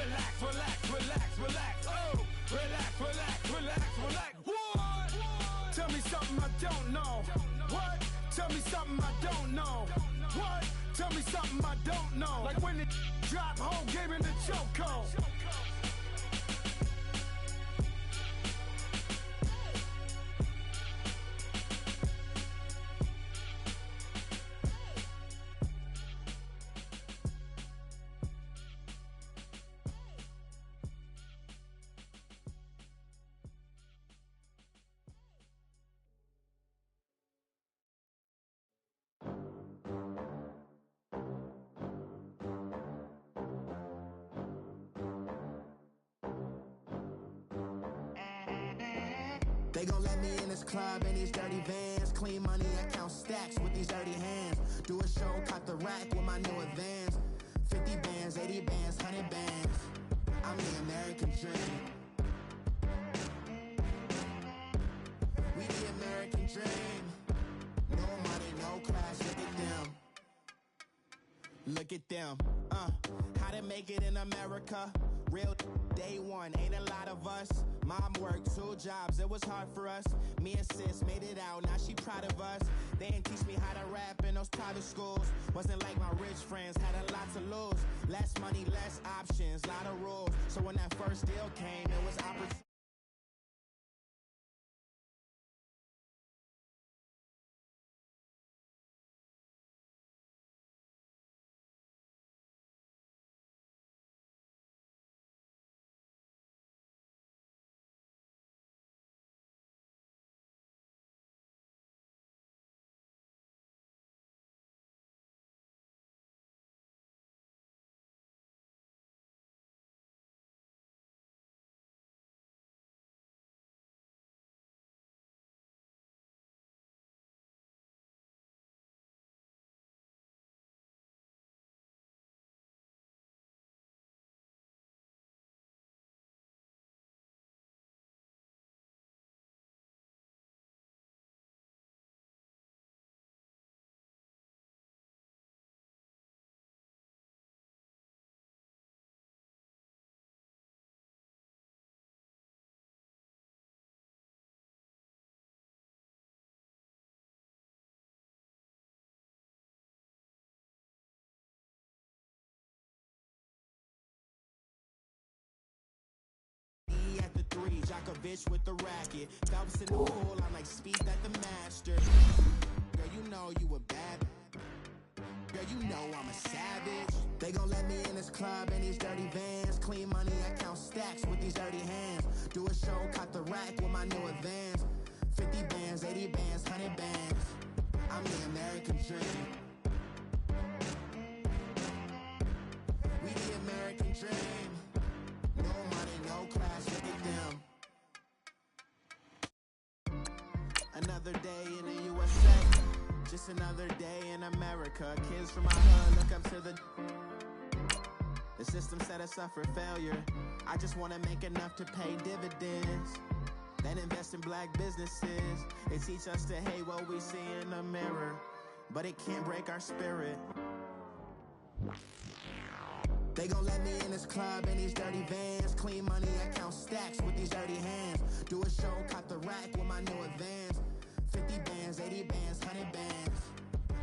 Relax, relax, relax, relax. Oh, relax, relax, relax, relax. What? Tell me something I don't know. What? Tell me something I don't know. What? Tell me something I don't know. Like when the drop home gave me the chokehold. They gon' let me in this club in these dirty vans. Clean money, I count stacks with these dirty hands. Do a show, caught the rack with my new advance. 50 bands, 80 bands, 100 bands. I'm the American dream. We the American dream. No money, no class, look at them. Look at them, how to make it in America. Real day one, ain't a lot of us. Mom worked 2 jobs, it was hard for us. Me and sis made it out, now she proud of us. They didn't teach me how to rap in those private schools. Wasn't like my rich friends, had a lot to lose. Less money, less options, lot of rules. So when that first deal came, it was opportunity. Djokovic with the racket. Phelps in the pool, I'm like Speed at the Master. Girl, you know you a bad. Girl, you know I'm a savage. They gon' let me in this club in these dirty vans. Clean money, I count stacks with these dirty hands. Do a show, caught the rack with my new advance. 50 bands, 80 bands, 100 bands. I'm the American dream. We the American dream. No money, no class, look at them. Another day in the USA, just another day in America. Kids from my hood look up to the system set us up for failure. I just wanna make enough to pay dividends, then invest in black businesses. They teach us to hate what we see in the mirror, but it can't break our spirit. They gon' let me in this club in these dirty vans. Clean money, I count stacks with these dirty hands. Do a show, caught the rack with my new advance. 50 bands, 80 bands, 100 bands.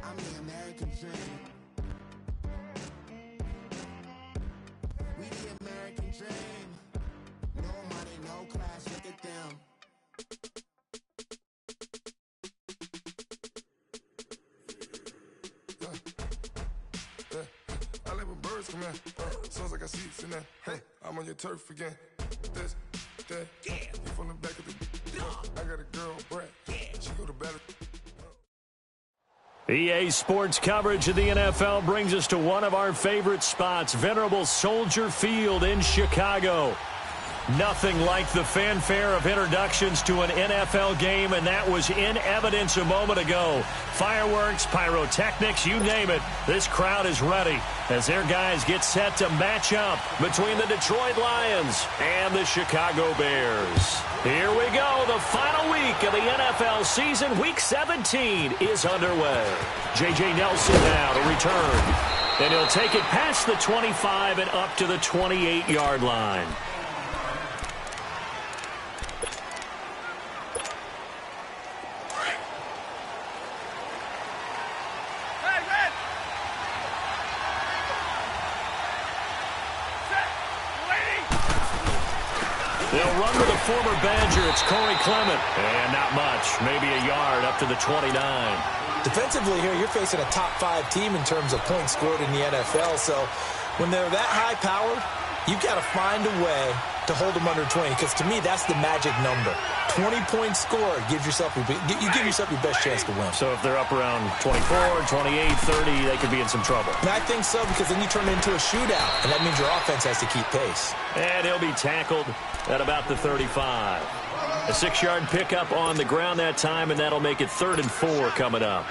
I'm the American dream. We the American dream. No money, no class, look at them. I let my birds come in. Sounds like I see seats in there. Hey, I'm on your turf again. This, that, yeah. You from the back of the. I got a girl, Brad. She go to battle. EA Sports coverage of the NFL brings us to one of our favorite spots, venerable Soldier Field in Chicago. Nothing like the fanfare of introductions to an NFL game, and that was in evidence a moment ago. Fireworks, pyrotechnics, you name it. This crowd is ready as their guys get set to match up between the Detroit Lions and the Chicago Bears. Here we go. The final week of the NFL season. Week 17 is underway. J.J. Nelson now to return. And he'll take it past the 25 and up to the 28-yard line. They'll run with a former Badger. It's Corey Clement. And not much. Maybe a yard up to the 29. Defensively here, you're facing a top-5 team in terms of points scored in the NFL. So when they're that high-powered, you've got to find a way to hold them under 20. Because to me, that's the magic number. 20 points scored gives yourself your best chance to win. So if they're up around 24, 28, 30, they could be in some trouble. And I think so, because then you turn it into a shootout, and that means your offense has to keep pace. And he'll be tackled at about the 35. A 6-yard pickup on the ground that time, and that'll make it 3rd and 4 coming up.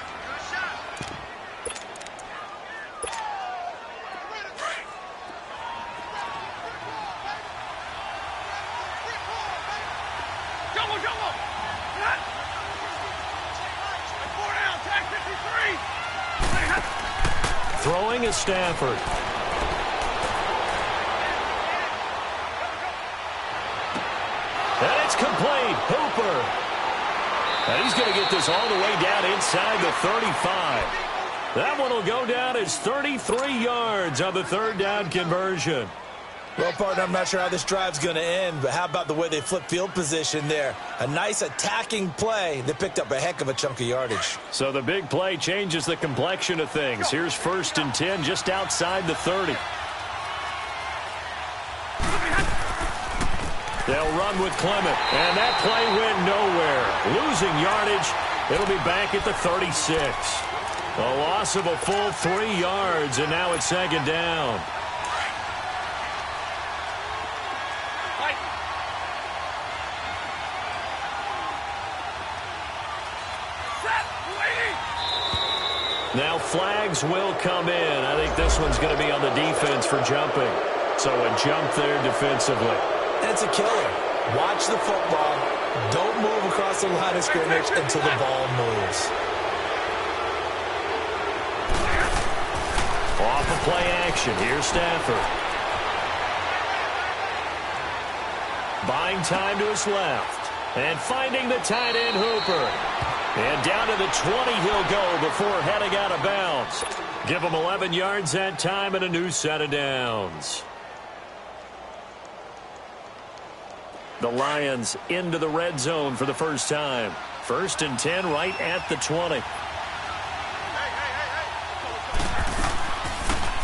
Throwing is Stafford. And it's complete. Hooper. And he's going to get this all the way down inside the 35. That one will go down as 33 yards on the 3rd down conversion. Well, partner, I'm not sure how this drive's going to end, but how about the way they flip field position there? A nice attacking play. They picked up a heck of a chunk of yardage. So the big play changes the complexion of things. Here's 1st and 10 just outside the 30. They'll run with Clement, and that play went nowhere. Losing yardage, it'll be back at the 36. A loss of a full 3 yards, and now it's 2nd down. Now flags will come in. I think this one's going to be on the defense for jumping. So a jump there defensively. It's a killer. Watch the football. Don't move across the line of scrimmage until the ball moves. Off of play action. Here's Stafford. Buying time to his left. And finding the tight end Hooper. And down to the 20 he'll go before heading out of bounds. Give him 11 yards that time and a new set of downs. The Lions into the red zone for the first time. 1st and 10 right at the 20.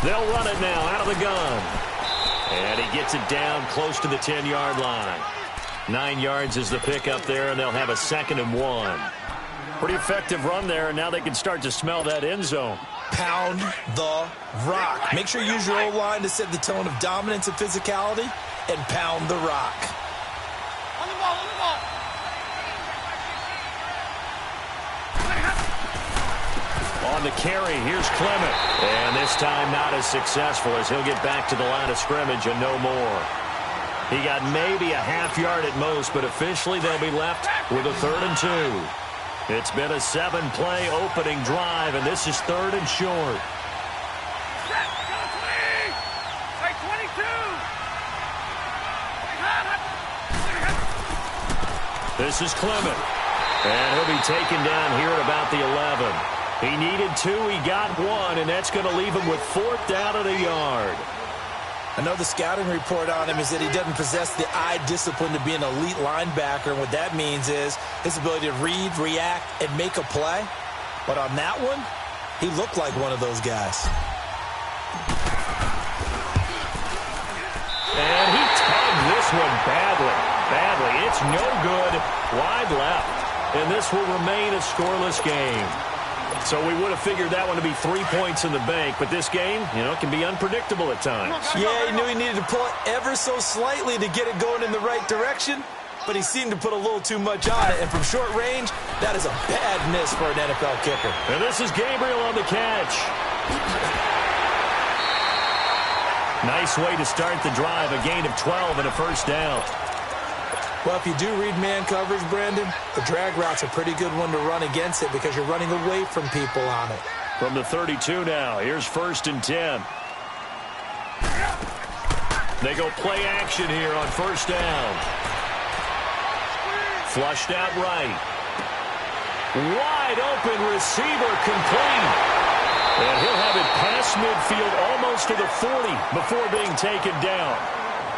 They'll run it now out of the gun. And he gets it down close to the 10-yard line. 9 yards is the pickup there, and they'll have a 2nd and 1. Pretty effective run there, and now they can start to smell that end zone. Pound the rock. Make sure you use your O-line to set the tone of dominance and physicality, and pound the rock. On the ball, on the ball. On the carry, here's Clement. And this time not as successful as he'll get back to the line of scrimmage and no more. He got maybe a half yard at most, but officially they'll be left with a 3rd and 2. It's been a 7-play opening drive, and this is 3rd and short. This is Clement. And he'll be taken down here at about the 11. He needed 2, he got 1, and that's going to leave him with 4th down and a yard. I know the scouting report on him is that he doesn't possess the eye discipline to be an elite linebacker, and what that means is his ability to read, react, and make a play. But on that one, he looked like one of those guys. And he tugged this one badly. It's no good. Wide left. And this will remain a scoreless game. So we would have figured that one to be 3 points in the bank, but this game, can be unpredictable at times. Yeah, he knew he needed to pull it ever so slightly to get it going in the right direction, but he seemed to put a little too much on it, and from short range, that is a bad miss for an NFL kicker. And this is Gabriel on the catch. Nice way to start the drive, a gain of 12 and a 1st down. Well, if you do read man coverage, Brandon, the drag route's a pretty good one to run against it because you're running away from people on it. From the 32 now, here's 1st and 10. They go play action here on 1st down. Flushed out right. Wide open receiver complete. And he'll have it past midfield almost to the 40 before being taken down.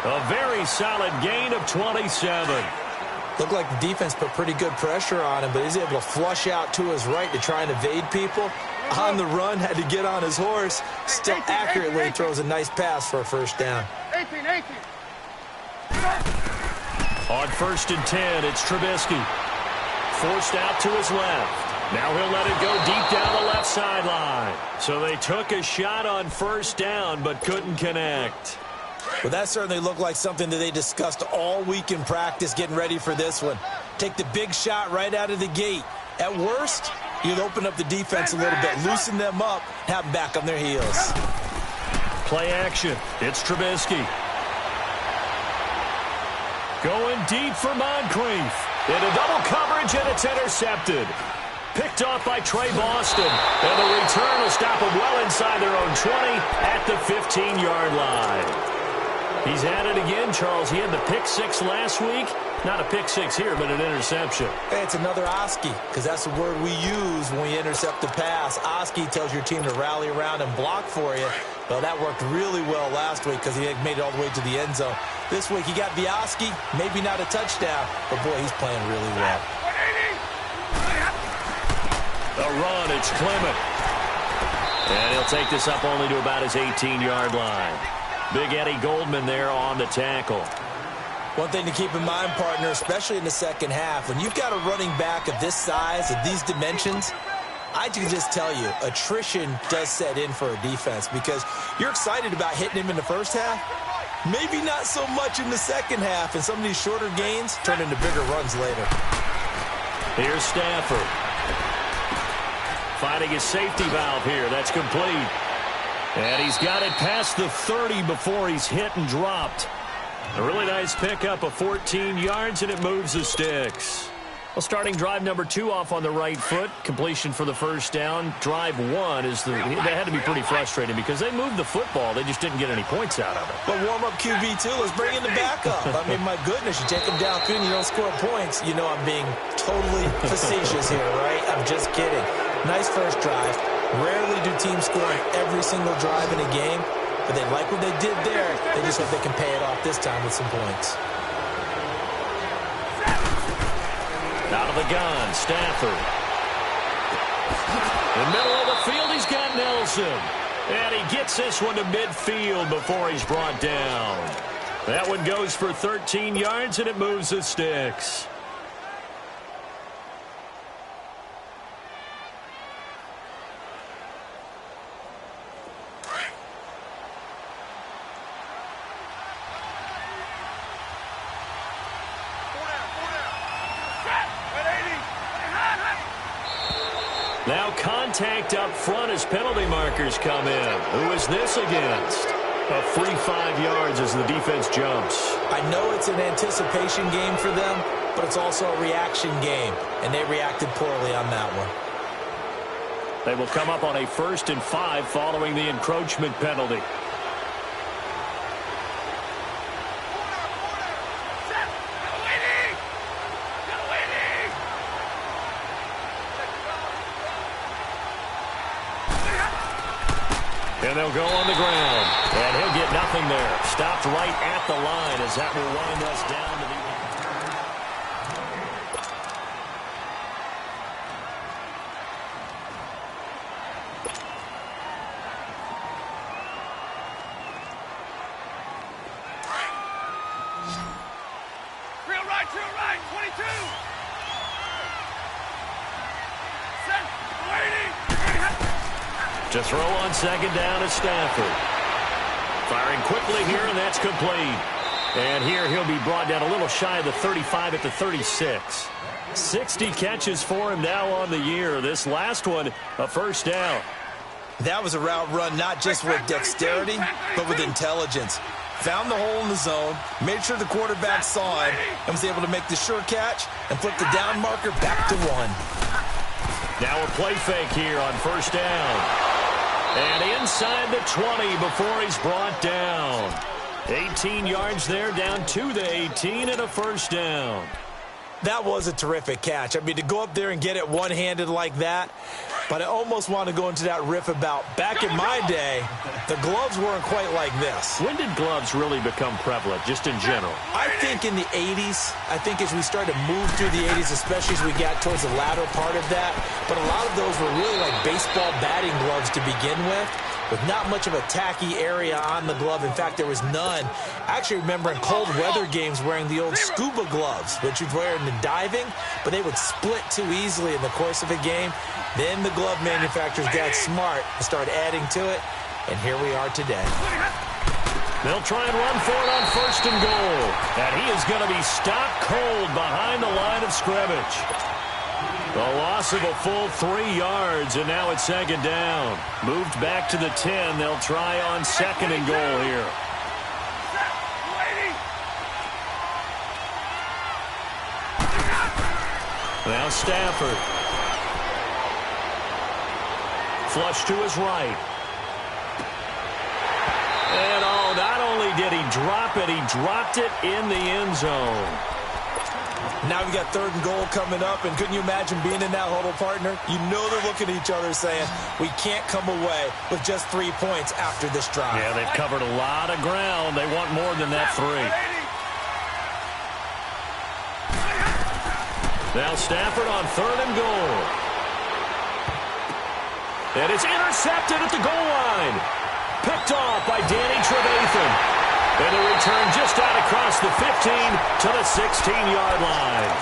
A very solid gain of 27. Looked like the defense put pretty good pressure on him, but he's able to flush out to his right to try and evade people. On the run, had to get on his horse. Still accurately throws a nice pass for a 1st down. 18. On 1st and 10, it's Trubisky. Forced out to his left. Now he'll let it go deep down the left sideline. So they took a shot on 1st down, but couldn't connect. Well, that certainly looked like something that they discussed all week in practice getting ready for this one. Take the big shot right out of the gate. At worst, you'll open up the defense a little bit, loosen them up, have them back on their heels. Play action. It's Trubisky. Going deep for Moncrief. Into double coverage, and it's intercepted. Picked off by Trey Boston. And the return will stop them well inside their own 20 at the 15-yard line. He's at it again, Charles. He had the pick 6 last week. Not a pick 6 here, but an interception. Hey, it's another Oski, because that's the word we use when we intercept the pass. Oski tells your team to rally around and block for you. Well, that worked really well last week because he made it all the way to the end zone. This week he got the Oski, maybe not a touchdown, but boy, he's playing really well. The run, it's Clement. And he'll take this up only to about his 18-yard line. Big Eddie Goldman there on the tackle. One thing to keep in mind, partner, especially in the second half, when you've got a running back of this size, of these dimensions, I can just tell you, attrition does set in for a defense because you're excited about hitting him in the first half. Maybe not so much in the second half, and some of these shorter gains turn into bigger runs later. Here's Stafford. Finding his safety valve here. That's complete. And he's got it past the 30 before he's hit and dropped. A really nice pickup of 14 yards, and it moves the sticks. Well, starting drive number 2 off on the right foot. Completion for the 1st down. Drive 1 is they had to be pretty frustrating because they moved the football. They just didn't get any points out of it. But warm-up QB, too. Let's bring in the backup. I mean, my goodness, you take them down and you don't score points. You know I'm being totally facetious here, right? I'm just kidding. Nice first drive. Rarely do teams score on every single drive in a game, but they like what they did there. They just hope they can pay it off this time with some points. Out of the gun, Stafford. In the middle of the field, he's got Nelson. And he gets this one to midfield before he's brought down. That one goes for 13 yards, and it moves the sticks. Now contact up front as penalty markers come in. Who is this against? A free 5 yards as the defense jumps. I know it's an anticipation game for them, but it's also a reaction game, and they reacted poorly on that one. They will come up on a 1st and 5 following the encroachment penalty. And they'll go on the ground. And he'll get nothing there. Stopped right at the line as that will wind us down to the... Drill right, 22. Set, waiting. To throw on 2nd down is Stafford. Firing quickly here, and that's complete. And here he'll be brought down a little shy of the 35 at the 36. 60 catches for him now on the year. This last one, a 1st down. That was a route run not just with dexterity, but with intelligence. Found the hole in the zone, made sure the quarterback saw him, and was able to make the sure catch and flip the down marker back to 1. Now a play fake here on first down. And inside the 20 before he's brought down. 18 yards there, down to the 18 and a first down. That was a terrific catch. I mean, to go up there and get it one-handed like that, but I almost want to go into that riff about back in my day, the gloves weren't quite like this. When did gloves really become prevalent, just in general? I think in the 80s. I think as we started to move through the 80s, especially as we got towards the latter part of that. But a lot of those were really like baseball batting gloves to begin with not much of a tacky area on the glove. In fact, there was none. I actually remember in cold weather games wearing the old scuba gloves, which you'd wear in the diving, but they would split too easily in the course of a game. Then the glove manufacturers got smart and started adding to it, and here we are today. They'll try and run for it on first and goal, and he is going to be stopped cold behind the line of scrimmage. A loss of a full 3 yards, and now it's second down. Moved back to the 10. They'll try on second and goal here. Now Stafford. Flush to his right. And not only did he drop it, he dropped it in the end zone. Now we got third and goal coming up, and couldn't you imagine being in that huddle, partner? You know they're looking at each other saying, we can't come away with just 3 points after this drive. Yeah, they've covered a lot of ground. They want more than that 3. Now Stafford on third and goal. And it's intercepted at the goal line. Picked off by Danny Trevathan. And the return just out across the 15 to the 16-yard line.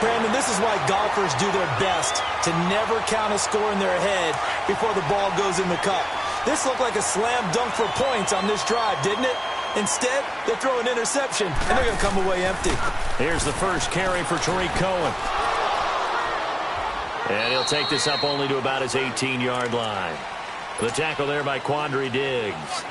Brandon, this is why golfers do their best to never count a score in their head before the ball goes in the cup. This looked like a slam dunk for points on this drive, didn't it? Instead, they throw an interception, and they're going to come away empty. Here's the first carry for Tariq Cohen. And he'll take this up only to about his 18-yard line. The tackle there by Quandre Diggs.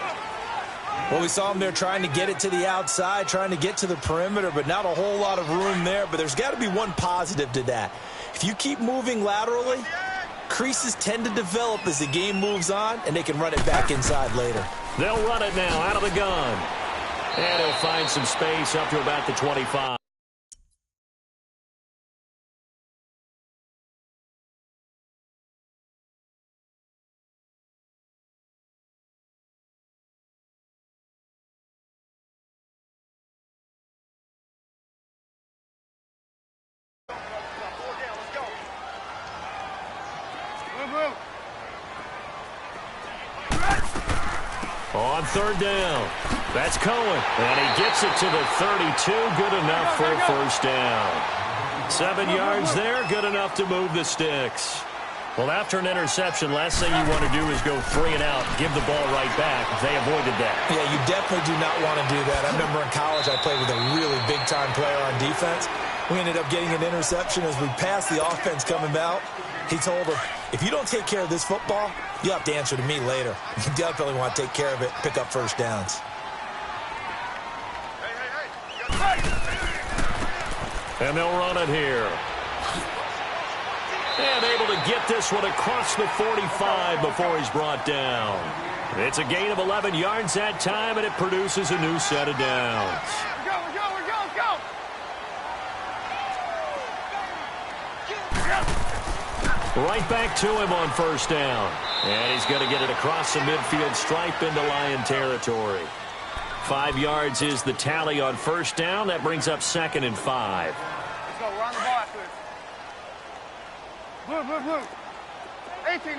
Well, we saw him there trying to get it to the outside, trying to get to the perimeter, but not a whole lot of room there. But there's got to be one positive to that. If you keep moving laterally, creases tend to develop as the game moves on, and they can run it back inside later. They'll run it now out of the gun. And he'll find some space up to about the 25. On third down, that's Cohen, and he gets it to the 32, good enough for a first down. 7 yards there, good enough to move the sticks. Well, after an interception, last thing you want to do is go 3 and out, give the ball right back. They avoided that. Yeah, you definitely do not want to do that. I remember in college I played with a really big-time player on defense. We ended up getting an interception as we passed the offense coming out. He told him, if you don't take care of this football, you have to answer to me later. You definitely want to take care of it, pick up first downs. And they'll run it here. And able to get this one across the 45 before he's brought down. It's a gain of 11 yards that time, and it produces a new set of downs. Right back to him on first down. And he's going to get it across the midfield stripe into Lion territory. 5 yards is the tally on first down. That brings up second and 5. Let's go. We're on the ball after this. Blue. 18.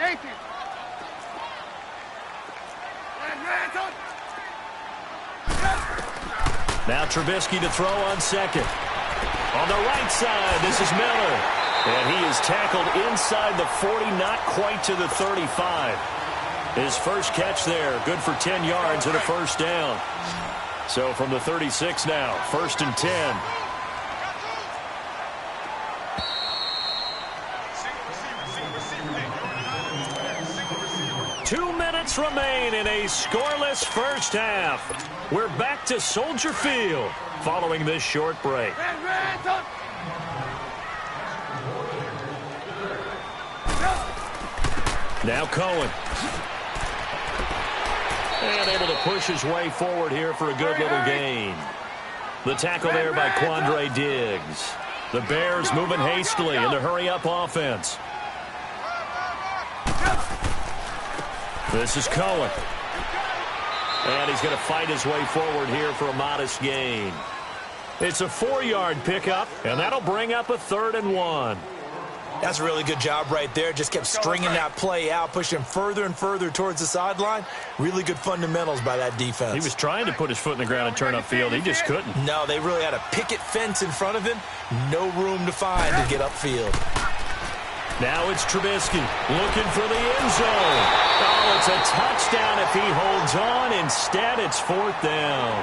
Now Trubisky to throw on second. On the right side, this is Miller. And he is tackled inside the 40, not quite to the 35. His first catch there, good for 10 yards and a first down. So from the 36 now, first and 10. Two minutes remain in a scoreless first half. We're back to Soldier Field following this short break. Now Cohen. And able to push his way forward here for a good little gain. The tackle there by Quandre Diggs. The Bears moving hastily in the hurry-up offense. This is Cohen. And he's going to fight his way forward here for a modest gain. It's a 4-yard pickup, and that'll bring up a 3rd and 1. That's a really good job right there. Just kept stringing that play out, pushing him further and further towards the sideline. Really good fundamentals by that defense. He was trying to put his foot in the ground and turn upfield. He just couldn't. No, they really had a picket fence in front of him. No room to find to get upfield. Now it's Trubisky looking for the end zone. Oh, it's a touchdown if he holds on. Instead, it's 4th down.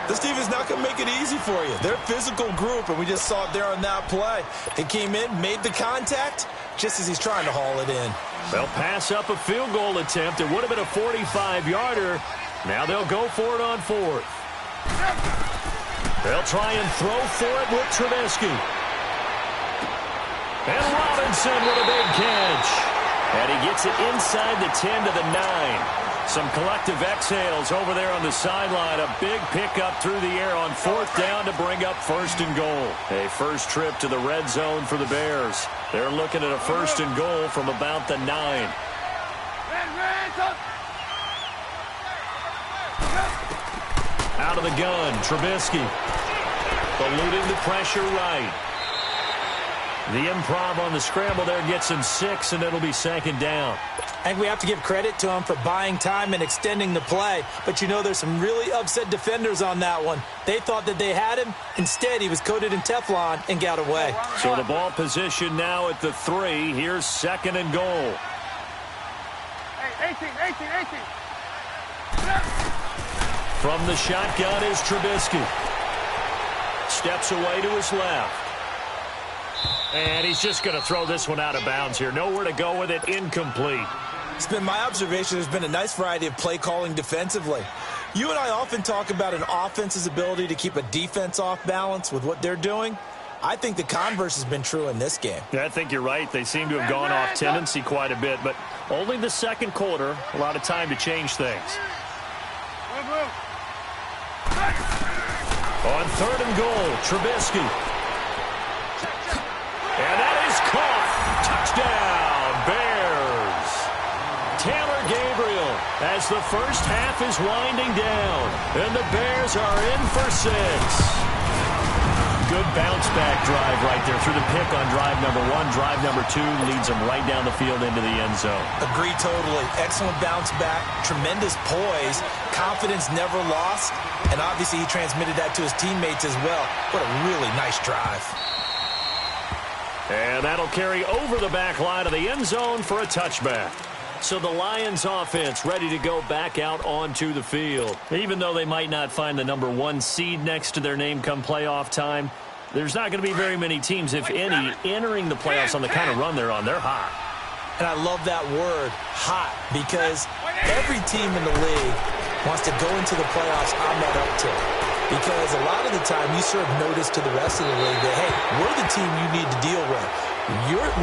This team is not going to make it easy for you. They're a physical group, and we just saw it there on that play. He came in, made the contact, just as he's trying to haul it in. They'll pass up a field goal attempt. It would have been a 45-yarder. Now they'll go for it on 4th. They'll try and throw for it with Trubisky. And Robinson with a big catch. And he gets it inside the 10 to the 9. Some collective exhales over there on the sideline. A big pickup through the air on 4th down to bring up 1st and goal. A first trip to the red zone for the Bears. They're looking at a 1st and goal from about the 9. Out of the gun, Trubisky. Eluding the pressure right. The improv on the scramble there gets him 6, and it'll be 2nd down. I think we have to give credit to him for buying time and extending the play. But, you know, there's some really upset defenders on that one. They thought that they had him. Instead, he was coated in Teflon and got away. So the ball position now at the 3. Here's 2nd and goal. Hey, 18. From the shotgun is Trubisky. Steps away to his left. And he's just going to throw this one out of bounds here. Nowhere to go with it. Incomplete. It's been my observation there's been a nice variety of play calling defensively. You and I often talk about an offense's ability to keep a defense off balance with what they're doing. I think the converse has been true in this game. Yeah, I think you're right. They seem to have gone off tendency quite a bit, but only the 2nd quarter. A lot of time to change things. On 3rd and goal, Trubisky. And that is caught. Touchdown, Bears. Taylor Gabriel as the first half is winding down. And the Bears are in for 6. Good bounce-back drive right there through the pick on drive number 1. Drive number 2 leads them right down the field into the end zone. Agree totally. Excellent bounce-back. Tremendous poise. Confidence never lost. And obviously he transmitted that to his teammates as well. What a really nice drive. And that'll carry over the back line of the end zone for a touchback. So the Lions offense ready to go back out onto the field. Even though they might not find the number 1 seed next to their name come playoff time, there's not going to be very many teams, if any, entering the playoffs on the kind of run they're on. They're hot. And I love that word, hot, because every team in the league wants to go into the playoffs on that uptick. Because a lot of the time you serve notice to the rest of the league that, hey, we're the team you need to deal with.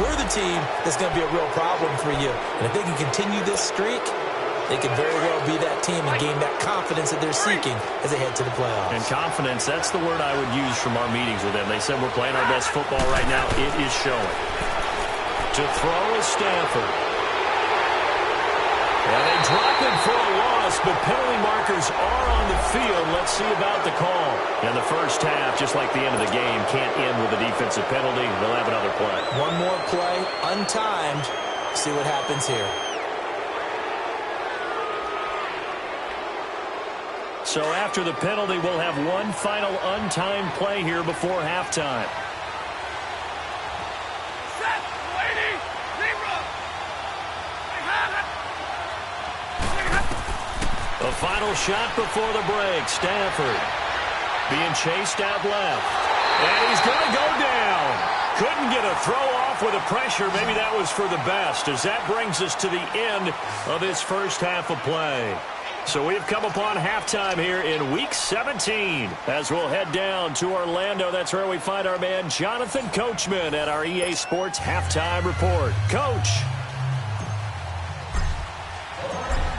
We're the team that's going to be a real problem for you. And if they can continue this streak, they could very well be that team and gain that confidence that they're seeking as they head to the playoffs. And confidence, that's the word I would use from our meetings with them. They said we're playing our best football right now. It is showing. To throw is Stafford. And they drop it for a loss, but penalty markers are on the field. Let's see about the call. And the first half, just like the end of the game, can't end with a defensive penalty. They'll have another play. One more play, untimed. See what happens here. So after the penalty, we'll have one final untimed play here before halftime. The final shot before the break. Stafford being chased out left. And he's going to go down. Couldn't get a throw off with the pressure. Maybe that was for the best, as that brings us to the end of this first half of play. So we have come upon halftime here in Week 17 as we'll head down to Orlando. That's where we find our man Jonathan Coachman at our EA Sports Halftime Report. Coach.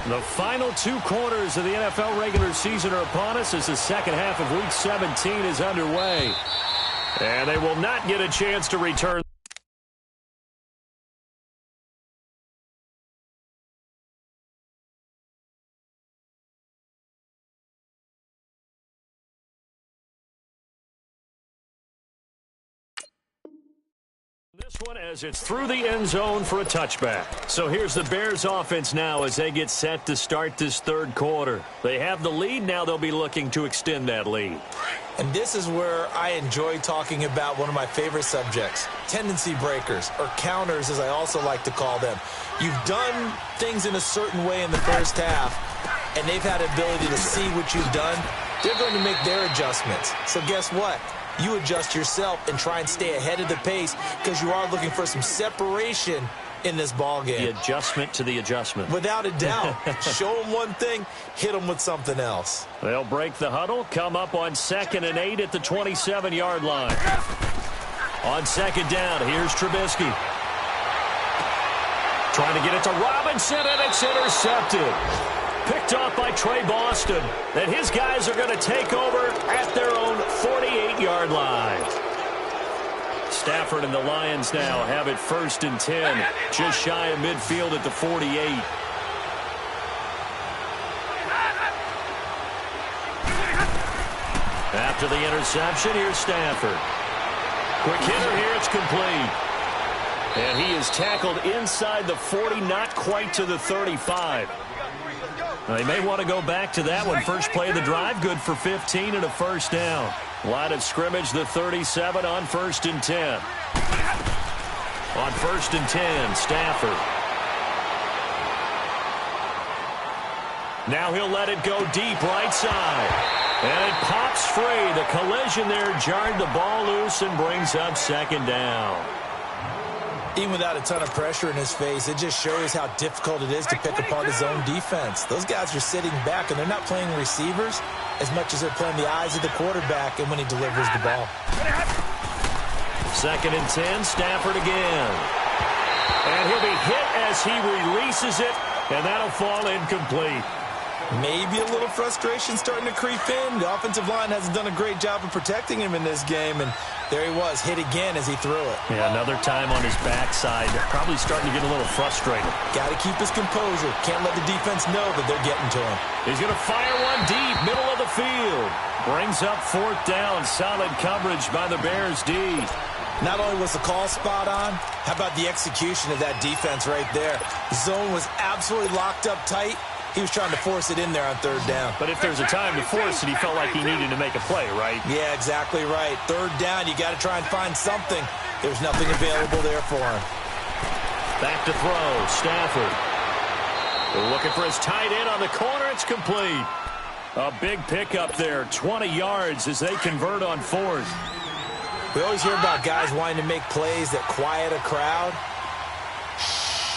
The final 2 quarters of the NFL regular season are upon us as the second half of Week 17 is underway. And they will not get a chance to return. This one as it's through the end zone for a touchback. So here's the Bears offense now as they get set to start this third quarter. They have the lead. Now they'll be looking to extend that lead. And this is where I enjoy talking about one of my favorite subjects, tendency breakers, or counters as I also like to call them. You've done things in a certain way in the first half, and they've had the ability to see what you've done. They're going to make their adjustments. So guess what? You adjust yourself and try and stay ahead of the pace because you are looking for some separation in this ball game. The adjustment to the adjustment. Without a doubt. Show them one thing, hit them with something else. They'll break the huddle, come up on 2nd and 8 at the 27-yard line. On 2nd down, here's Trubisky. Trying to get it to Robinson, and it's intercepted. Picked off by Trey Boston. And his guys are going to take over at their own 48-yard line. Stafford and the Lions now have it 1st and 10. Just shy of midfield at the 48. After the interception, here's Stafford. Quick hitter here, it's complete. And he is tackled inside the 40, not quite to the 35. They may want to go back to that one. First play of the drive, good for 15 and a first down. Line of scrimmage, the 37 on 1st and 10. On 1st and 10, Stafford. Now he'll let it go deep right side. And it pops free. The collision there jarred the ball loose and brings up 2nd down. Even without a ton of pressure in his face, it just shows how difficult it is to pick apart his own defense. Those guys are sitting back, and they're not playing receivers as much as they're playing the eyes of the quarterback and when he delivers the ball. 2nd and 10, Stafford again. And he'll be hit as he releases it, and that'll fall incomplete. Maybe a little frustration starting to creep in. The offensive line hasn't done a great job of protecting him in this game, and there he was, hit again as he threw it. Yeah, another time on his backside. Probably starting to get a little frustrated. Got to keep his composure. Can't let the defense know that they're getting to him. He's going to fire one deep, middle of the field. Brings up 4th down. Solid coverage by the Bears D. Not only was the call spot on, how about the execution of that defense right there? The zone was absolutely locked up tight. He was trying to force it in there on 3rd down. But if there's a time to force it, he felt like he needed to make a play, right? Yeah, exactly right. 3rd down, you got to try and find something. There's nothing available there for him. Back to throw, Stafford. They're looking for his tight end on the corner. It's complete. A big pickup there, 20 yards as they convert on 4th. We always hear about guys wanting to make plays that quiet a crowd.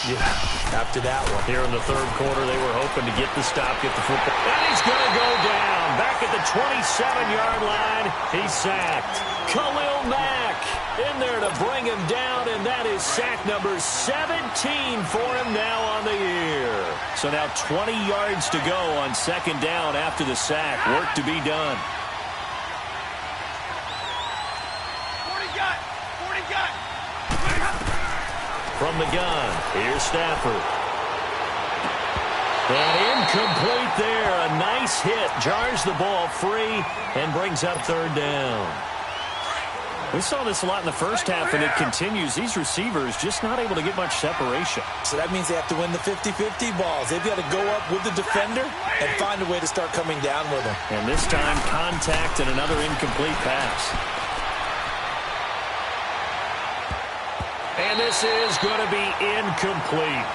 Yeah, after that one. Here in the 3rd quarter, they were hoping to get the stop, get the football. And he's going to go down. Back at the 27-yard line, he's sacked. Khalil Mack in there to bring him down, and that is sack number 17 for him now on the year. So now 20 yards to go on 2nd down after the sack. Work to be done. 40 gun! 40 gun! From the gun, here's Stafford. And incomplete there. A nice hit. Jars the ball free and brings up 3rd down. We saw this a lot in the first half, and it continues. These receivers just not able to get much separation. So that means they have to win the 50-50 balls. They've got to go up with the defender and find a way to start coming down with them. And this time, contact and another incomplete pass. And this is going to be incomplete.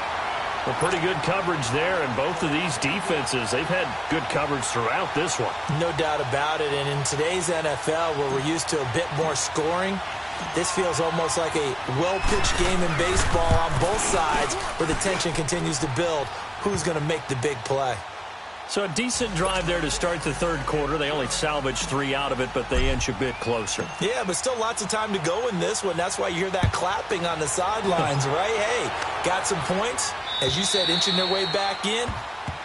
Well, pretty good coverage there, and both of these defenses, they've had good coverage throughout this one. No doubt about it, and in today's NFL, where we're used to a bit more scoring, this feels almost like a well-pitched game in baseball on both sides, where the tension continues to build. Who's going to make the big play? So a decent drive there to start the 3rd quarter. They only salvaged 3 out of it, but they inch a bit closer. Yeah, but still lots of time to go in this one. That's why you hear that clapping on the sidelines, right? Hey, got some points. As you said, inching their way back in.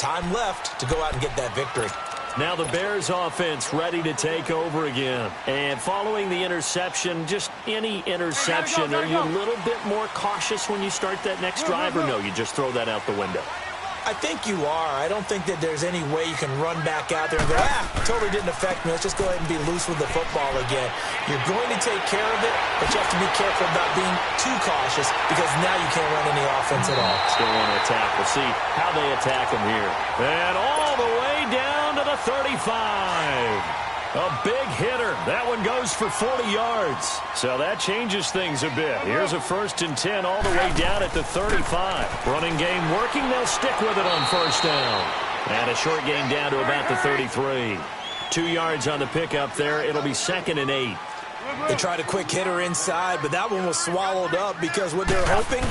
time left to go out and get that victory. Now the Bears offense ready to take over again. And following the interception, just any interception, are you a little bit more cautious when you start that next drive, or no, you just throw that out the window? I think you are. I don't think that there's any way you can run back out there and go, totally didn't affect me. Let's just go ahead and be loose with the football again. You're going to take care of it, but you have to be careful about being too cautious because now you can't run any offense at all. Still want to attack. We'll see how they attack them here. And all the way down to the 35. A big hitter. That one goes for 40 yards. So that changes things a bit. Here's a 1st and 10 all the way down at the 35. Running game working. They'll stick with it on 1st down. And a short gain down to about the 33. 2 yards on the pickup there. It'll be 2nd and 8. They tried a quick hitter inside, but that one was swallowed up because what they're hoping,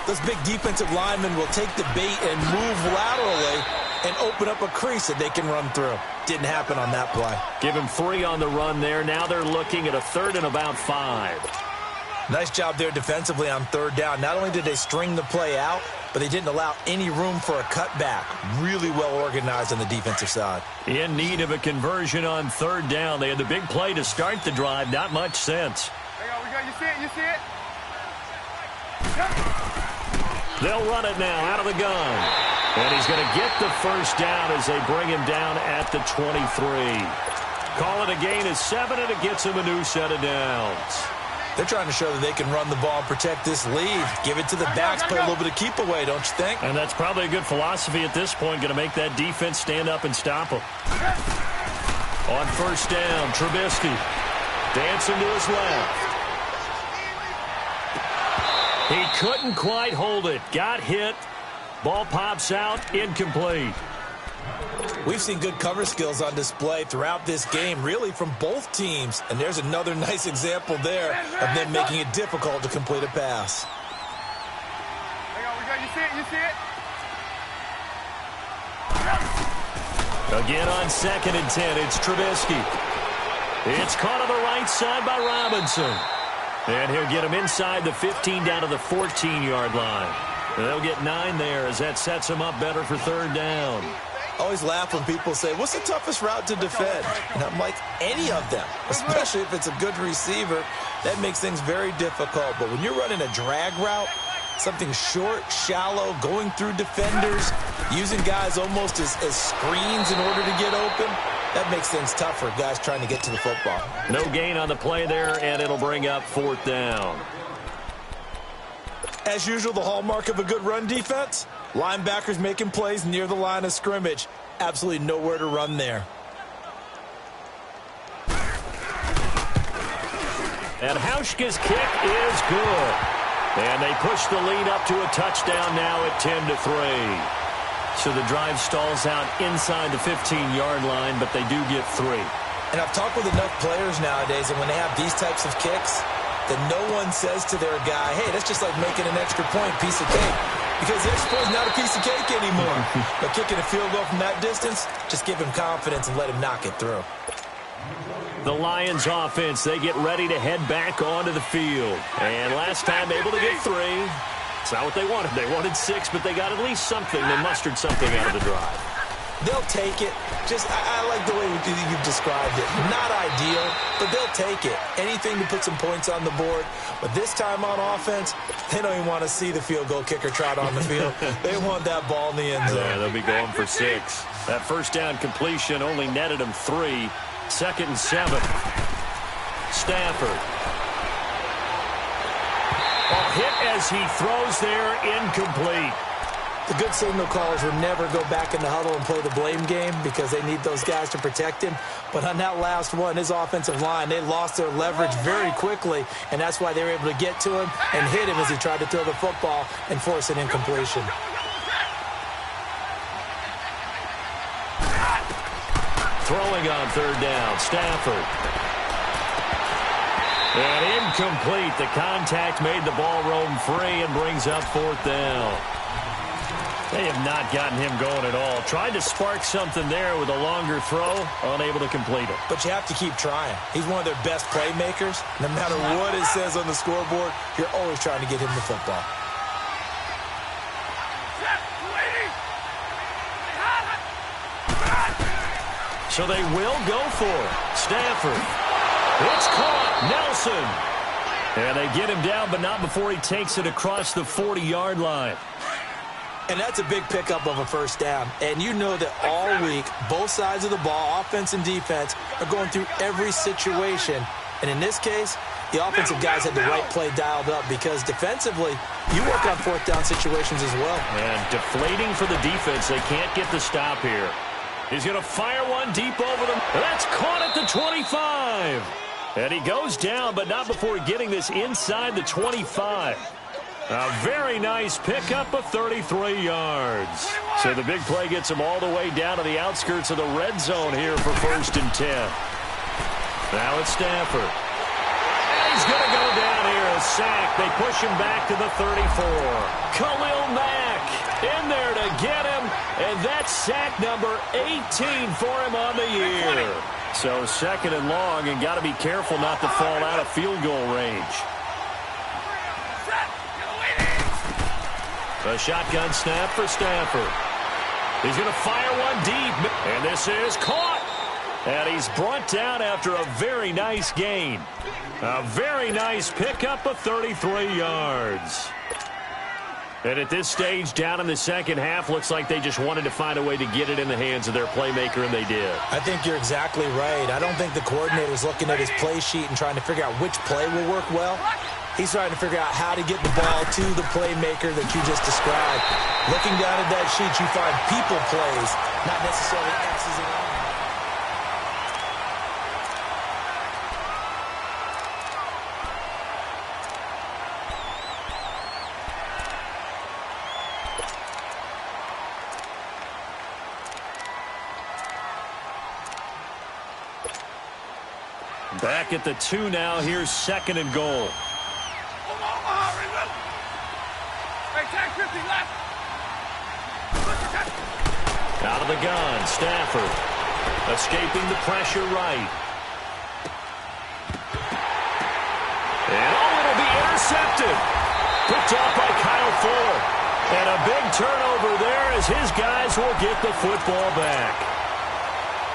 those big defensive linemen will take the bait and move laterally and open up a crease that they can run through. Didn't happen on that play. Give him 3 on the run there. Now they're looking at a 3rd and about 5. Nice job there defensively on 3rd down. Not only did they string the play out, but they didn't allow any room for a cutback. Really well organized on the defensive side. In need of a conversion on 3rd down. They had the big play to start the drive. Not much sense. We go. You see it? You see it? They'll run it now out of the gun. And he's going to get the 1st down as they bring him down at the 23. Call it a gain of 7, and it gets him a new set of downs. They're trying to show that they can run the ball and protect this lead. Give it to the backs, play a little bit of keep away, don't you think? And that's probably a good philosophy at this point, going to make that defense stand up and stop him. On 1st down, Trubisky dancing to his left. He couldn't quite hold it. Got hit. Ball pops out, incomplete. We've seen good cover skills on display throughout this game, really from both teams. And there's another nice example there of them making it difficult to complete a pass. We go. You see it? You see it? Again on 2nd and 10, it's Trubisky. It's caught on the right side by Robinson. And he'll get him inside the 15 down to the 14-yard line. They'll get 9 there as that sets them up better for 3rd down. Always laugh when people say, what's the toughest route to defend? And I'm like, any of them, especially if it's a good receiver. That makes things very difficult. But when you're running a drag route, something short, shallow, going through defenders, using guys almost as screens in order to get open, that makes things tough for guys trying to get to the football. No gain on the play there, and it'll bring up 4th down. As usual, the hallmark of a good run defense, linebackers making plays near the line of scrimmage. Absolutely nowhere to run there. And Hauschka's kick is good. And they push the lead up to a touchdown now at 10-3. So the drive stalls out inside the 15-yard line, but they do get 3. And I've talked with enough players nowadays, and when they have these types of kicks, that no one says to their guy, hey, that's just like making an extra point, piece of cake. Because the extra point is not a piece of cake anymore. But kicking a field goal from that distance, just give him confidence and let him knock it through. The Lions offense, they get ready to head back onto the field. And last time able to get 3. It's not what they wanted. They wanted 6, but they got at least something. They mustered something out of the drive. They'll take it. I like the way you've described it. Not ideal, but they'll take it. Anything to put some points on the board. But this time on offense, they don't even want to see the field goal kicker trot on the field. They want that ball in the end zone. Yeah, they'll be going for 6. That 1st down completion only netted them 3. 2nd and 7. Stafford. Hit as he throws there, incomplete. The good signal callers would never go back in the huddle and play the blame game because they need those guys to protect him. But on that last one, his offensive line, they lost their leverage very quickly, and that's why they were able to get to him and hit him as he tried to throw the football and force an incompletion. Throwing on 3rd down, Stafford. And incomplete. The contact made the ball roam free and brings up 4th down. They have not gotten him going at all. Tried to spark something there with a longer throw, unable to complete it. But you have to keep trying. He's one of their best playmakers. No matter what it says on the scoreboard, you're always trying to get him the football. So they will go for it. Stafford. It's caught. Nelson. And they get him down, but not before he takes it across the 40-yard line. And that's a big pickup of a first down. And you know that all week, both sides of the ball, offense and defense, are going through every situation. And in this case, the offensive guys had the right play dialed up because defensively, you work on fourth down situations as well. And deflating for the defense. They can't get the stop here. He's going to fire one deep over them. That's caught at the 25. And he goes down, but not before getting this inside the 25. A very nice pickup of 33 yards. So the big play gets him all the way down to the outskirts of the red zone here for 1st and 10. Now it's Stafford. And he's going to go down here, a sack. They push him back to the 34. Khalil Mack in there to get him, and that's sack number 18 for him on the year. So 2nd and long, and got to be careful not to fall out of field goal range. A shotgun snap for Stafford. He's going to fire one deep, and this is caught. And he's brought down after a very nice gain. A very nice pickup of 33 yards. And at this stage, down in the second half, looks like they just wanted to find a way to get it in the hands of their playmaker, and they did. I think you're exactly right. I don't think the coordinator's looking at his play sheet and trying to figure out which play will work well. He's trying to figure out how to get the ball to the playmaker that you just described. Looking down at that sheet, you find people plays, not necessarily X's and O's. Back at the 2 now. Here's 2nd and goal. Out of the gun, Stafford. Escaping the pressure right. And it'll be intercepted. Picked off by Kyle Fuller. And a big turnover there as his guys will get the football back.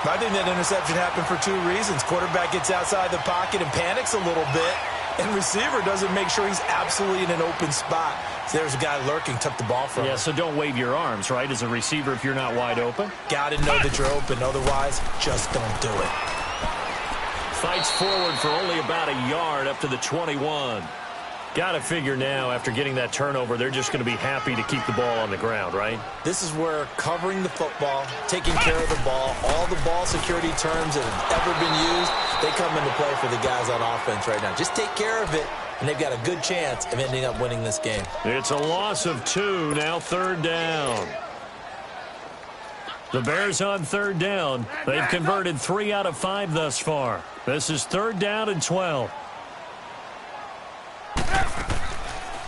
I think that interception happened for 2 reasons. Quarterback gets outside the pocket and panics a little bit, and receiver doesn't make sure he's absolutely in an open spot. So there's a guy lurking, took the ball from him. Yeah, so don't wave your arms, right, as a receiver if you're not wide open. Got to know that you're open. Otherwise, just don't do it. Fights forward for only about a yard up to the 21. Got to figure now, after getting that turnover, they're just going to be happy to keep the ball on the ground, right? This is where covering the football, taking care of the ball, all the ball security terms that have ever been used, they come into play for the guys on offense right now. Just take care of it, and they've got a good chance of ending up winning this game. It's a loss of 2, now 3rd down. The Bears on 3rd down. They've converted 3 out of 5 thus far. This is 3rd down and 12.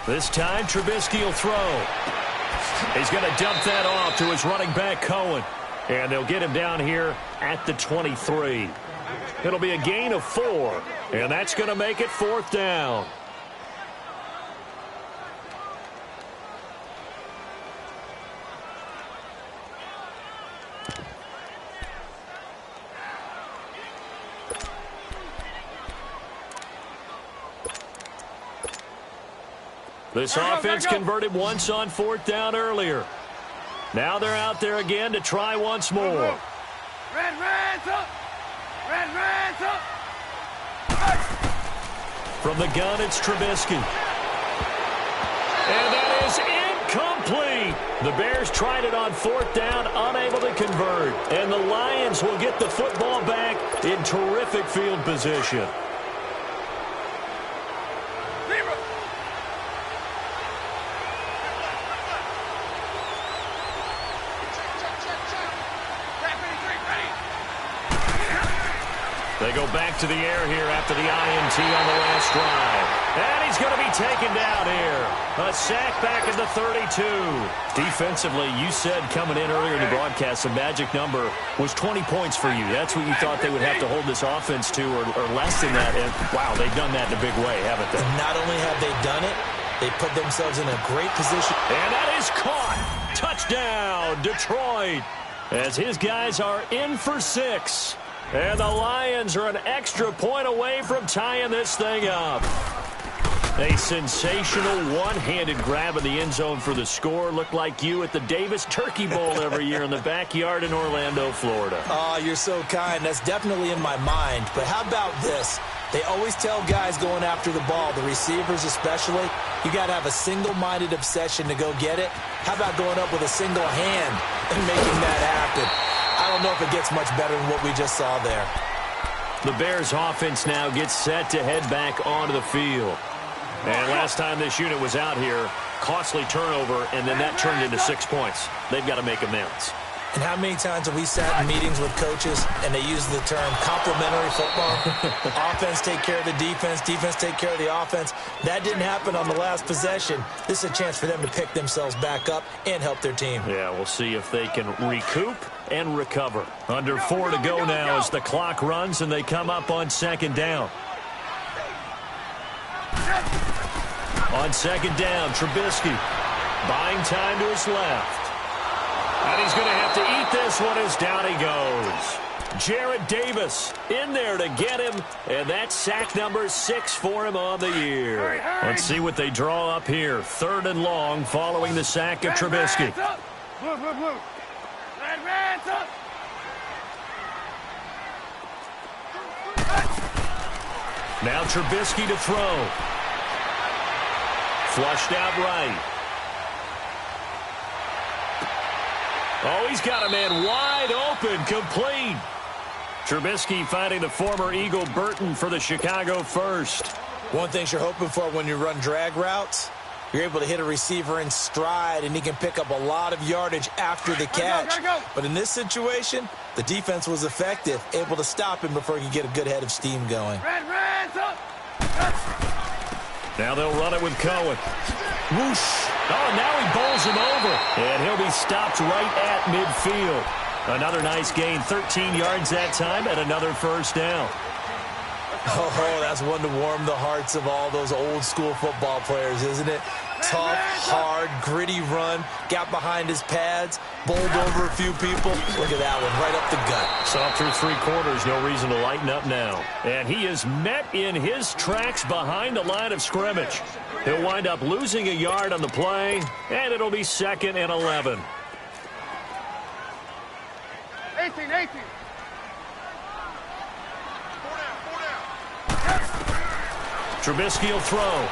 This time, Trubisky will throw. He's going to dump that off to his running back, Cohen. And they'll get him down here at the 23. It'll be a gain of 4. And that's going to make it 4th down. This offense converted once on 4th down earlier. Now they're out there again to try once more. From the gun, it's Trubisky. And that is incomplete. The Bears tried it on 4th down, unable to convert. And the Lions will get the football back in terrific field position. They go back to the air here after the INT on the last drive. And he's going to be taken down here. A sack back at the 32. Defensively, you said coming in earlier in the broadcast, the magic number was 20 points for you. That's what you thought they would have to hold this offense to, or less than that. And, wow, they've done that in a big way, haven't they? And not only have they done it, they put themselves in a great position. And that is caught. Touchdown, Detroit. as his guys are in for 6. And the Lions are an extra point away from tying this thing up. A sensational one-handed grab in the end zone for the score. Looked like you at the Davis Turkey Bowl every year in the backyard in Orlando, Florida. Oh, you're so kind. That's definitely in my mind. But how about this? They always tell guys going after the ball, the receivers especially, you got to have a single-minded obsession to go get it. How about going up with a single hand and making that happen? I don't know if it gets much better than what we just saw there. The Bears offense now gets set to head back onto the field. And last time this unit was out here, costly turnover, and then that turned into 6 points. They've got to make amends. And how many times have we sat in meetings with coaches and they use the term complementary football? Offense take care of the defense, defense take care of the offense. That didn't happen on the last possession. This is a chance for them to pick themselves back up and help their team. Yeah, we'll see if they can recoup and recover. Under 4 to go now as the clock runs and they come up on second down. On second down, Trubisky buying time to his left. And he's going to have to eat this one as down he goes. Jarrett Davis in there to get him, and that's sack number 6 for him on the year. Let's see what they draw up here. 3rd and long following the sack of Trubisky. Blue, blue, blue. Red, up. Now Trubisky to throw. Flushed out right. Oh, he's got a man wide open, complete. Trubisky finding the former Eagle Burton for the Chicago first. One thing you're hoping for when you run drag routes, you're able to hit a receiver in stride, and he can pick up a lot of yardage after the catch. But in this situation, the defense was effective, able to stop him before he could get a good head of steam going. Now they'll run it with Cohen. Whoosh. Oh, now he bowls him over. And he'll be stopped right at midfield. Another nice gain, 13 yards that time, and another first down. Oh, that's one to warm the hearts of all those old-school football players, isn't it? Tough, hard, gritty run, got behind his pads, bowled over a few people. Look at that one, right up the gut. Saw through 3 quarters, no reason to lighten up now. And he is met in his tracks behind the line of scrimmage. He'll wind up losing a yard on the play, and it'll be 2nd and 11. 18. Trubisky will throw.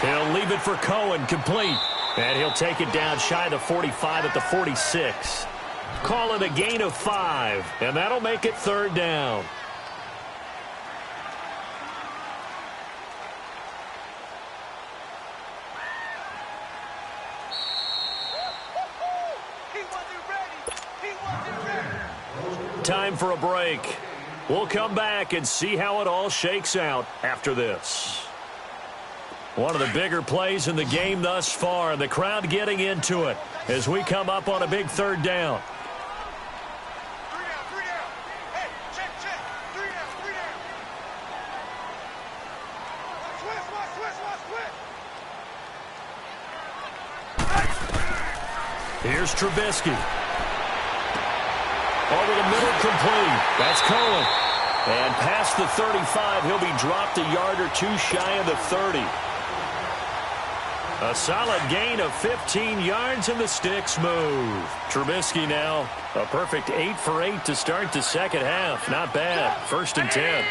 He'll leave it for Cohen, complete. And he'll take it down shy of the 45 at the 46. Call it a gain of 5, and that'll make it 3rd down. Time for a break. We'll come back and see how it all shakes out after this. One of the bigger plays in the game thus far, and the crowd getting into it as we come up on a big 3rd down. 3 down. Hey, check. 3 down. Switch. Here's Trubisky. Over the middle, complete. That's Cohen. And past the 35, he'll be dropped a yard or 2 shy of the 30. A solid gain of 15 yards, and the sticks move. Trubisky now, a perfect 8 for 8 to start the second half. Not bad. 1st and 10.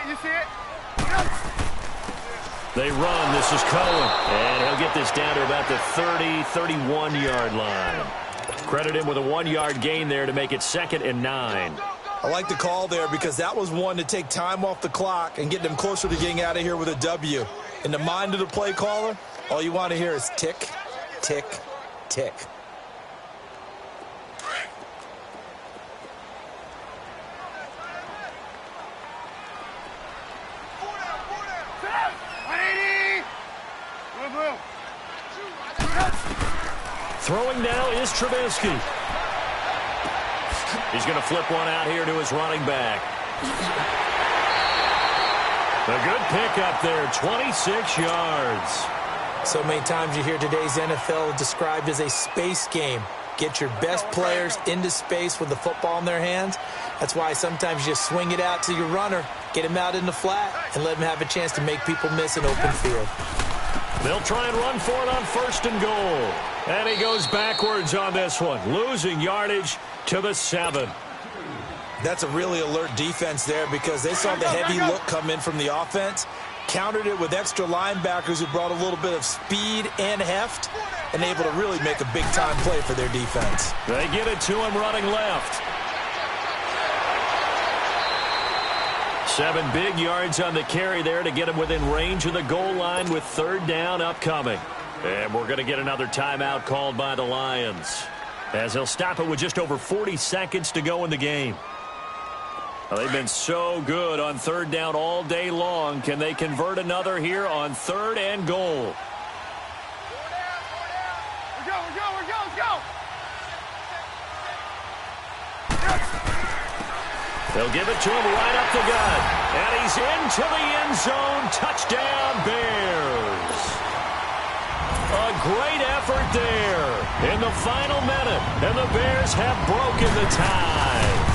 You see it? They run. This is Cohen. And he'll get this down to about the 30, 31-yard line. Credit him with a 1-yard gain there to make it 2nd and 9. I like the call there because that was one to take time off the clock and get them closer to getting out of here with a W. In the mind of the play caller, all you want to hear is tick, tick, tick. Throwing now is Trubisky. He's going to flip one out here to his running back. A good pickup there, 26 yards. So many times you hear today's NFL described as a space game. Get your best players into space with the football in their hands. That's why sometimes you swing it out to your runner, get him out in the flat, and let him have a chance to make people miss an open field. They'll try and run for it on 1st and goal. And he goes backwards on this one, losing yardage to the 7. That's a really alert defense there because they saw the heavy look come in from the offense, countered it with extra linebackers who brought a little bit of speed and heft, and able to really make a big-time play for their defense. They give it to him running left. 7 big yards on the carry there to get him within range of the goal line with 3rd down upcoming. And we're going to get another timeout called by the Lions, as they'll stop it with just over 40 seconds to go in the game. Well, they've been so good on 3rd down all day long. Can they convert another here on 3rd and goal? They'll give it to him right up the gut. And he's into the end zone. Touchdown, Bears. A great effort there in the final minute. And the Bears have broken the tie.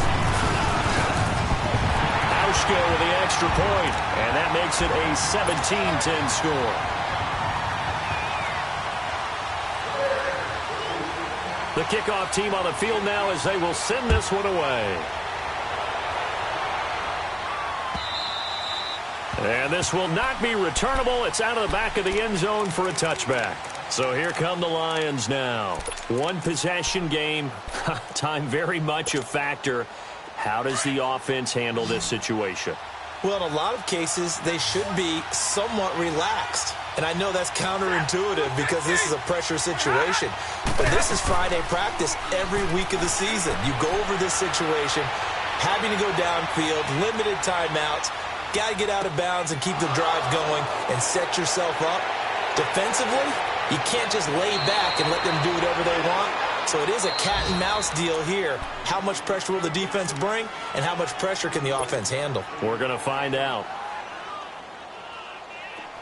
Auschko with the extra point. And that makes it a 17-10 score. The kickoff team on the field now as they will send this one away. And this will not be returnable. It's out of the back of the end zone for a touchback. So here come the Lions now. 1 possession game. Time very much a factor. How does the offense handle this situation? Well, in a lot of cases, they should be somewhat relaxed. And I know that's counterintuitive because this is a pressure situation. But this is Friday practice every week of the season. You go over this situation, having to go downfield, limited timeouts. Got to get out of bounds and keep the drive going and set yourself up. Defensively, you can't just lay back and let them do whatever they want. So it is a cat and mouse deal here. How much pressure will the defense bring and how much pressure can the offense handle? We're going to find out.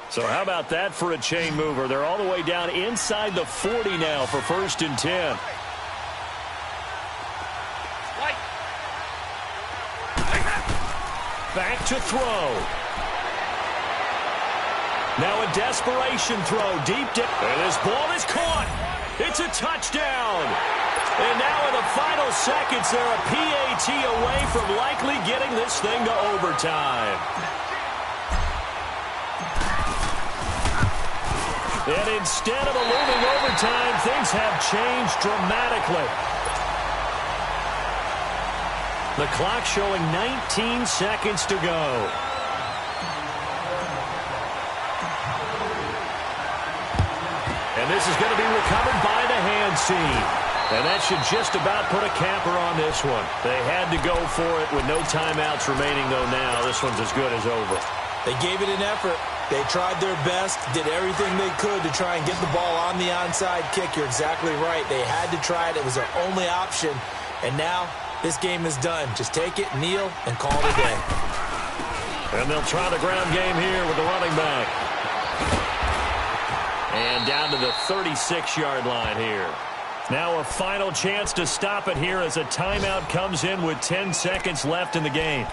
So how about that for a chain mover? They're all the way down inside the 40 now for 1st and 10. Back to throw. Now a desperation throw deep down. And this ball is caught. It's a touchdown. And now in the final seconds, they're a PAT away from likely getting this thing to overtime. And instead of a looming overtime, things have changed dramatically. The clock showing 19 seconds to go. And this is going to be recovered by the hands team. And that should just about put a capper on this one. They had to go for it with no timeouts remaining, though now. This one's as good as over. They gave it an effort. They tried their best, did everything they could to try and get the ball on the onside kick. You're exactly right. They had to try it. It was their only option. And now this game is done. Just take it, kneel, and call it a day. And they'll try the ground game here with the running back. And down to the 36-yard line here. Now a final chance to stop it here as a timeout comes in with 10 seconds left in the game.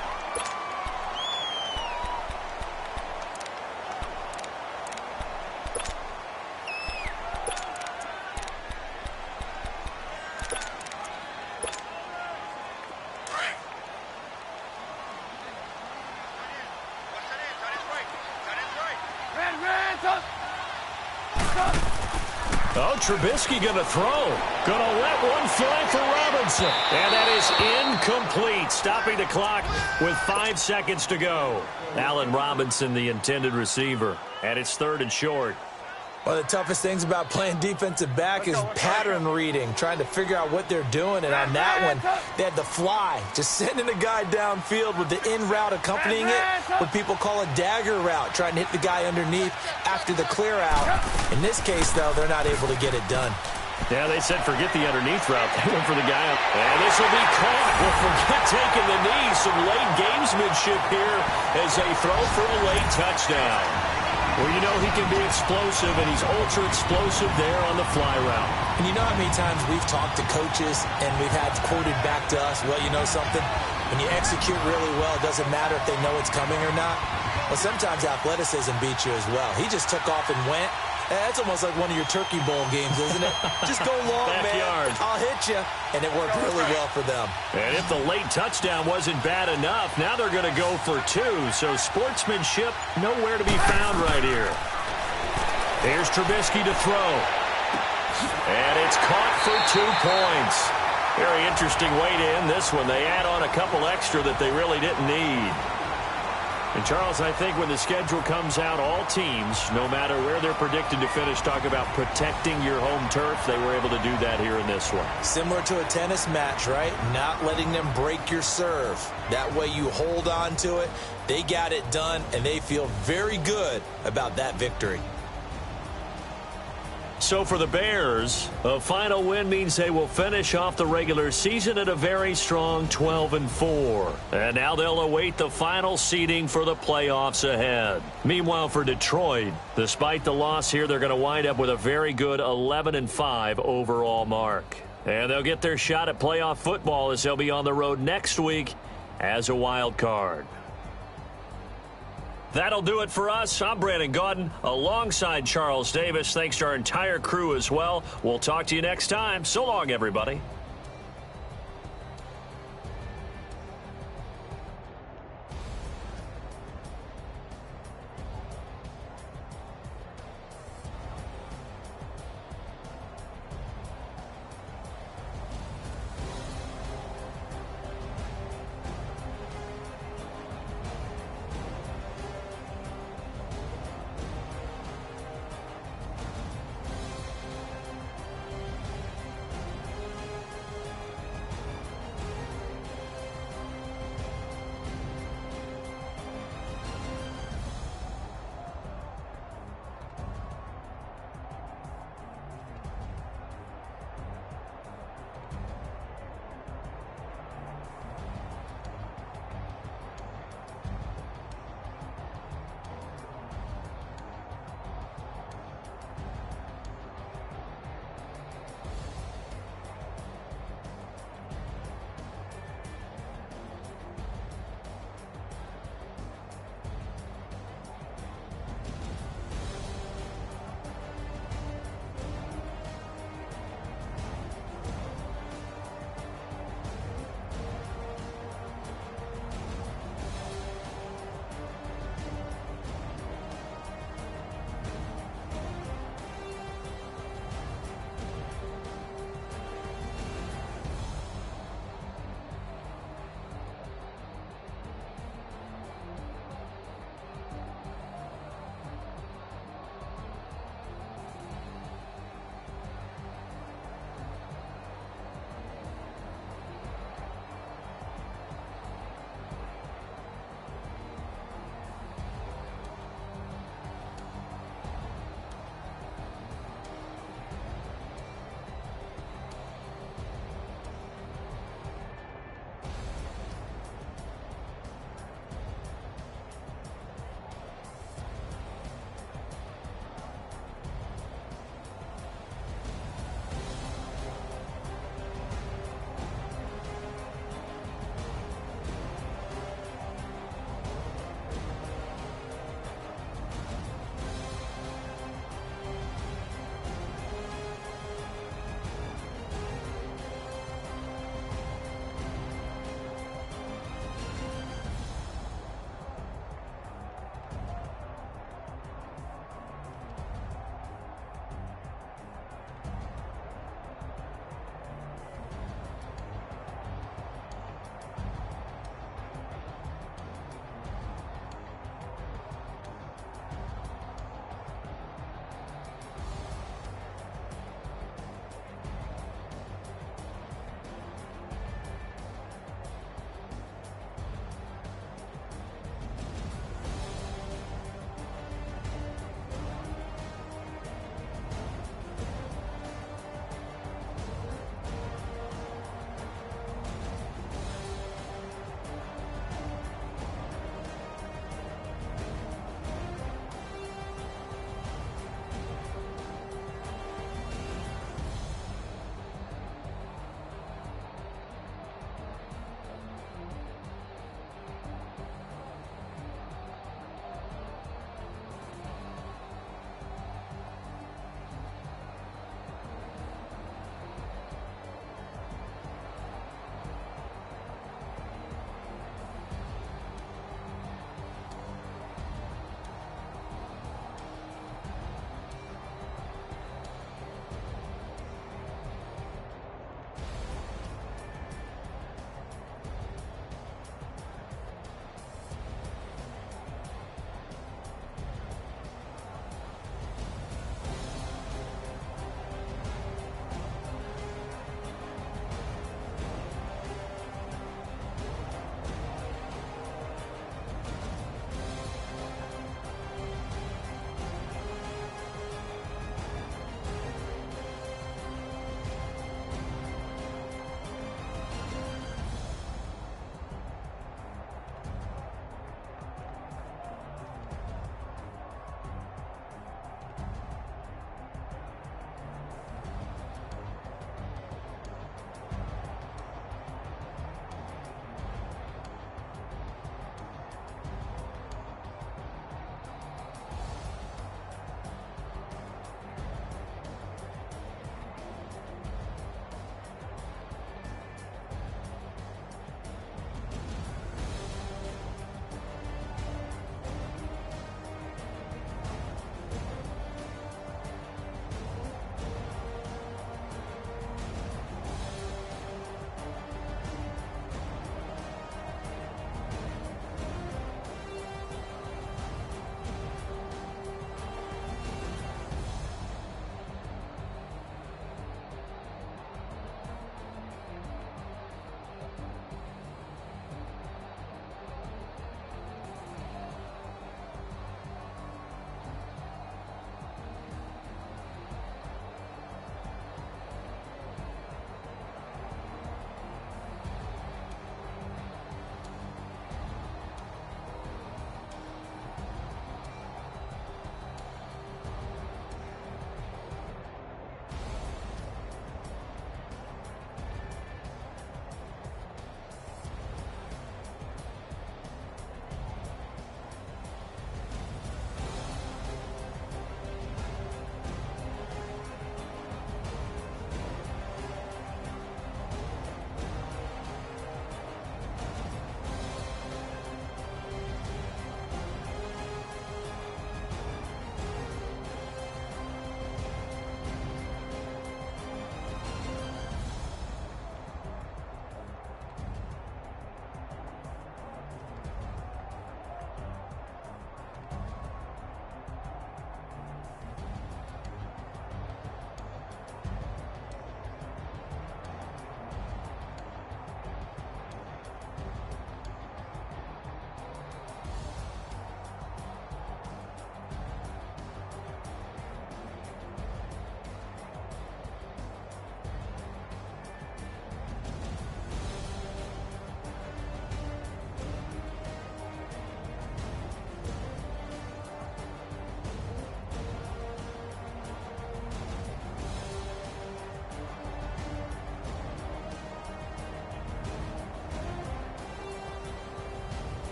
Oh, Trubisky going to throw. Going to let one fly for Robinson. And that is incomplete. Stopping the clock with 5 seconds to go. Allen Robinson, the intended receiver. And it's 3rd and short. One of the toughest things about playing defensive back is pattern reading, trying to figure out what they're doing. And on that one, they had the fly, just sending the guy downfield with the in route accompanying it, what people call a dagger route, trying to hit the guy underneath after the clear out. In this case, though, they're not able to get it done. Yeah, they said forget the underneath route. They went for the guy up. And this will be caught. Well, forget taking the knee. Some late gamesmanship here as they throw for a late touchdown. Well, you know he can be explosive, and he's ultra-explosive there on the fly route. And you know how many times we've talked to coaches and we've had quoted back to us, well, you know something? When you execute really well, it doesn't matter if they know it's coming or not. Well, sometimes athleticism beats you as well. He just took off and went. That's almost like one of your Turkey Bowl games, isn't it? Just go long, Backyard. man. I'll hit you. And it worked really well for them. And if the late touchdown wasn't bad enough, now they're going to go for 2. So sportsmanship nowhere to be found right here. Here's Trubisky to throw. And it's caught for 2 points. Very interesting way to end this one. They add on a couple extra that they really didn't need. And, Charles, I think when the schedule comes out, all teams, no matter where they're predicted to finish, talk about protecting your home turf. They were able to do that here in this one. Similar to a tennis match, right? Not letting them break your serve. That way you hold on to it. They got it done, and they feel very good about that victory. So for the Bears, a final win means they will finish off the regular season at a very strong 12-4. And now they'll await the final seeding for the playoffs ahead. Meanwhile, for Detroit, despite the loss here, they're going to wind up with a very good 11-5 overall mark. And they'll get their shot at playoff football as they'll be on the road next week as a wild card. That'll do it for us. I'm Brandon Gaudin alongside Charles Davis. Thanks to our entire crew as well. We'll talk to you next time. So long, everybody.